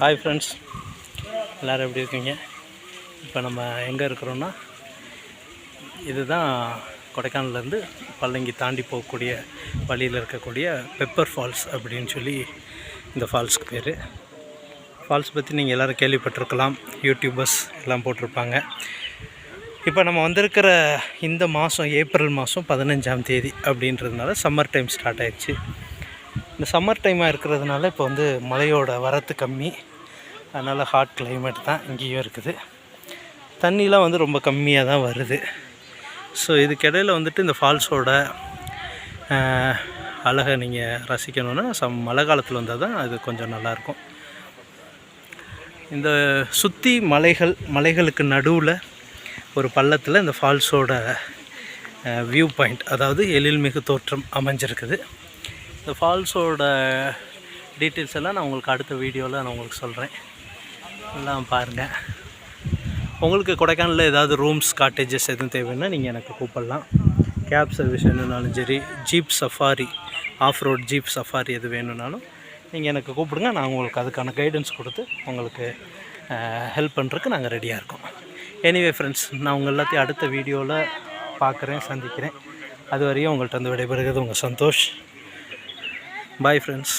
Hi friends, எல்லோரும் எப்படி இருக்கீங்க? இப்போ நம்ம எங்கே இருக்கிறோன்னா, இதுதான் கொடைக்கானல்லேருந்து பல்லங்கி தாண்டி போகக்கூடிய வழியில் இருக்கக்கூடிய பெப்பர் ஃபால்ஸ் அப்படின்னு சொல்லி இந்த ஃபால்ஸுக்கு பேர். ஃபால்ஸ் பற்றி நீங்கள் எல்லோரும் கேள்விப்பட்டிருக்கலாம், யூடியூபர்ஸ் எல்லாம் போட்டிருப்பாங்க. இப்போ நம்ம வந்திருக்கிற இந்த மாதம் ஏப்ரல் மாதம் 15ஆம் தேதி அப்படின்றதுனால சம்மர் டைம் ஸ்டார்ட் ஆகிடுச்சு. இந்த சம்மர் டைமாக இருக்கிறதுனால இப்போ வந்து மழையோட வரத்து கம்மி, அதனால் ஹாட் கிளைமேட் தான் இங்கேயும் இருக்குது. தண்ணிலாம் வந்து ரொம்ப கம்மியாக தான் வருது. ஸோ இதுக்கிடையில் வந்துட்டு இந்த ஃபால்ஸோட அழகை நீங்கள் ரசிக்கணுன்னா மழை காலத்தில் வந்தால் தான் அது கொஞ்சம் நல்லாயிருக்கும். இந்த சுற்றி மலைகளுக்கு நடுவில் ஒரு பள்ளத்தில் இந்த ஃபால்ஸோட வியூ பாயிண்ட், அதாவது எழில்மிகு தோற்றம் அமைஞ்சிருக்குது. இந்த ஃபால்ஸோட டீட்டெயில்ஸ் எல்லாம் நான் உங்களுக்கு அடுத்த வீடியோவில் நான் உங்களுக்கு சொல்கிறேன், எல்லாம் பாருங்கள். உங்களுக்கு கொடைக்கானலில் ஏதாவது ரூம்ஸ், காட்டேஜஸ் எதுவும் தேவைன்னா நீங்கள் எனக்கு கூப்பிடலாம். கேப் சர்வீஸ் வேணும்னாலும் சரி, jeep safari, off road jeep safari எது வேணும்னாலும் நீங்கள் எனக்கு கூப்பிடுங்க. நான் உங்களுக்கு அதுக்கான கைடன்ஸ் கொடுத்து உங்களுக்கு ஹெல்ப் பண்ணுறதுக்கு நாங்கள் ரெடியாக இருக்கோம். எனிவே ஃப்ரெண்ட்ஸ், நான் உங்கள் எல்லாத்தையும் அடுத்த வீடியோவில் பார்க்குறேன், சந்திக்கிறேன். அது வரையும் உங்கள்கிட்ட வந்து விடைபெறுகிறது உங்கள் சந்தோஷ். Bye friends.